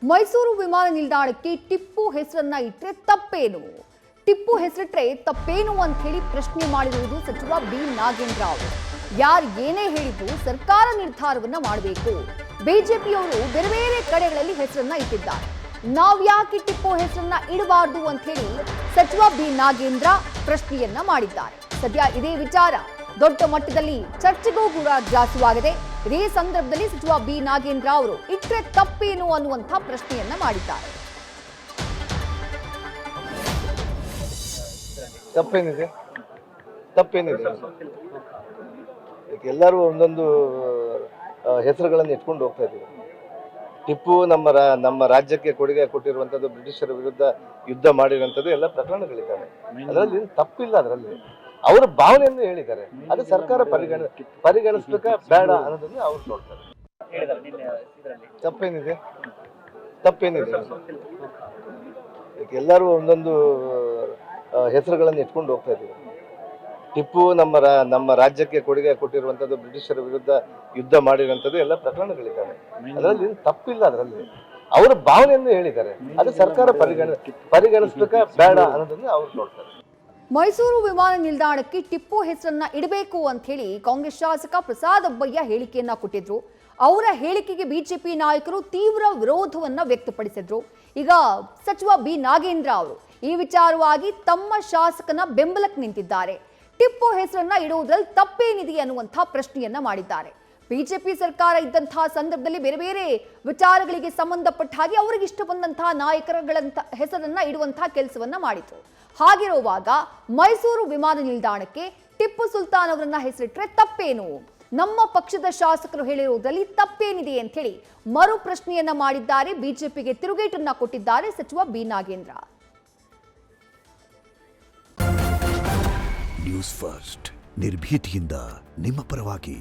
ಮೈಸೂರು ವಿಮಾನ ನಿಲ್ದಾಣಕ್ಕೆ ಟಿಪ್ಪು ಹೆಸರನ್ನ ಇಟ್ಟರೆ ತಪ್ಪೇನು? ಟಿಪ್ಪು ಹೆಸರಿಟ್ರೆ ತಪ್ಪೇನು ಅಂತ ಹೇಳಿ ಪ್ರಶ್ನೆ ಮಾಡಿರುವುದು ಸಚಿವ ಬಿ ನಾಗೇಂದ್ರ ಅವರು. ಯಾರು ಏನೇ ಹೇಳಿದ್ರು ಸರ್ಕಾರ ನಿರ್ಧಾರವನ್ನ ಮಾಡಬೇಕು. ಬಿಜೆಪಿಯವರು ಬೇರೆ ಬೇರೆ ಕಡೆಗಳಲ್ಲಿ ಹೆಸರನ್ನ ಇಟ್ಟಿದ್ದಾರೆ. ನಾವ್ಯಾಕೆ ಟಿಪ್ಪು ಹೆಸರನ್ನ ಇಡಬಾರ್ದು ಅಂತ ಹೇಳಿ ಸಚಿವ ಬಿ ನಾಗೇಂದ್ರ ಪ್ರಶ್ನೆಯನ್ನ ಮಾಡಿದ್ದಾರೆ. ಸದ್ಯ ಇದೇ ವಿಚಾರ ದೊಡ್ಡ ಮಟ್ಟದಲ್ಲಿ ಚರ್ಚೆಗೂ ಕೂಡ ಗ್ರಾಸವಾಗಿದೆ. ಇದೇ ಸಂದರ್ಭದಲ್ಲಿ ಸಚಿವ ಬಿ ನಾಗೇಂದ್ರ ಅವರು ಇಟ್ರೆ ತಪ್ಪೇನು ಅನ್ನುವಂಥ ಪ್ರಶ್ನೆಯನ್ನ ಮಾಡಿದ್ದಾರೆ. ತಪ್ಪೇನಿದೆ ಎಲ್ಲರೂ ಒಂದೊಂದು ಹೆಸರುಗಳನ್ನು ಇಟ್ಕೊಂಡು ಹೋಗ್ತಾ ಇದ್ದೀವಿ. ಟಿಪ್ಪು ನಮ್ಮ ರಾಜ್ಯಕ್ಕೆ ಕೊಡುಗೆ ಕೊಟ್ಟಿರುವಂಥದ್ದು, ಬ್ರಿಟಿಷರ ವಿರುದ್ಧ ಯುದ್ಧ ಮಾಡಿರುವಂಥದ್ದು ಎಲ್ಲ ಪ್ರಕರಣಗಳಿದ್ದಾವೆ. ಅದರಲ್ಲಿ ತಪ್ಪಿಲ್ಲ. ಅದರಲ್ಲಿ ಅವರ ಭಾವನೆಯನ್ನು ಹೇಳಿದ್ದಾರೆ. ಅದು ಸರ್ಕಾರ ಪರಿಗಣಿಸ್ಬೇಕಾ ಬೇಡ ಅನ್ನೋದನ್ನು ಅವ್ರು ನೋಡ್ತಾರೆ. ತಪ್ಪೇನಿದೆ ಎಲ್ಲರೂ ಒಂದೊಂದು ಹೆಸರುಗಳನ್ನು ಇಟ್ಕೊಂಡು ಹೋಗ್ತಾ ಇದ್ದೀವಿ. ಟಿಪ್ಪು ನಮ್ಮ ರಾಜ್ಯಕ್ಕೆ ಕೊಡುಗೆ ಕೊಟ್ಟಿರುವಂಥದ್ದು, ಬ್ರಿಟಿಷರ ವಿರುದ್ಧ ಯುದ್ಧ ಮಾಡಿರುವಂಥದ್ದು ಎಲ್ಲ ಪ್ರಕರಣಗಳಿದ್ದಾವೆ. ಅದರಲ್ಲಿ ತಪ್ಪಿಲ್ಲ. ಅದರಲ್ಲಿ ಅವರ ಭಾವನೆಯನ್ನು ಹೇಳಿದ್ದಾರೆ. ಅದು ಸರ್ಕಾರ ಪರಿಗಣಿಸ್ಬೇಕಾ ಬೇಡ ಅನ್ನೋದನ್ನು ಅವ್ರು ನೋಡ್ತಾರೆ. ಮೈಸೂರು ವಿಮಾನ ನಿಲ್ದಾಣಕ್ಕೆ ಟಿಪ್ಪು ಹೆಸರನ್ನ ಇಡಬೇಕು ಅಂತ ಹೇಳಿ ಕಾಂಗ್ರೆಸ್ ಶಾಸಕ ಪ್ರಸಾದ್ ಅಬ್ಬಯ್ಯ ಹೇಳಿಕೆಯನ್ನ ಕೊಟ್ಟಿದ್ರು. ಅವರ ಹೇಳಿಕೆಗೆ ಬಿಜೆಪಿ ನಾಯಕರು ತೀವ್ರ ವಿರೋಧವನ್ನ ವ್ಯಕ್ತಪಡಿಸಿದ್ರು. ಈಗ ಸಚಿವ ಬಿ ನಾಗೇಂದ್ರ ಅವರು ಈ ವಿಚಾರವಾಗಿ ತಮ್ಮ ಶಾಸಕನ ಬೆಂಬಲಕ್ಕೆ ನಿಂತಿದ್ದಾರೆ. ಟಿಪ್ಪು ಹೆಸರನ್ನ ಇಡುವುದರಲ್ಲಿ ತಪ್ಪೇನಿದೆ ಅನ್ನುವಂಥ ಪ್ರಶ್ನೆಯನ್ನ ಮಾಡಿದ್ದಾರೆ. ಬಿಜೆಪಿ ಸರ್ಕಾರ ಇದ್ದಂತಹ ಸಂದರ್ಭದಲ್ಲಿ ಬೇರೆ ಬೇರೆ ವಿಚಾರಗಳಿಗೆ ಸಂಬಂಧಪಟ್ಟ ಹಾಗೆ ಅವರಿಗೆ ಇಷ್ಟ ಬಂದಂತಹ ನಾಯಕರುಗಳಂತ ಹೆಸರನ್ನ ಇಡುವಂತಹ ಕೆಲಸವನ್ನ ಮಾಡಿತು. ಹಾಗಿರುವಾಗ ಮೈಸೂರು ವಿಮಾನ ನಿಲ್ದಾಣಕ್ಕೆ ಟಿಪ್ಪು ಸುಲ್ತಾನ್ ಅವರನ್ನ ಹೆಸರಿಟ್ರೆ ತಪ್ಪೇನು? ನಮ್ಮ ಪಕ್ಷದ ಶಾಸಕರು ಹೇಳಿರುವುದರಲ್ಲಿ ತಪ್ಪೇನಿದೆ ಅಂತ ಹೇಳಿ ಮರು ಪ್ರಶ್ನೆಯನ್ನ ಮಾಡಿದ್ದಾರೆ. ಬಿಜೆಪಿಗೆ ತಿರುಗೇಟನ್ನ ಕೊಟ್ಟಿದ್ದಾರೆ ಸಚಿವ ಬಿ ನಾಗೇಂದ್ರ. ನ್ಯೂಸ್ ಫಸ್ಟ್ ನಿರ್ಭೀತಿಯಿಂದ ನಿಮ್ಮ ಪರವಾಗಿ.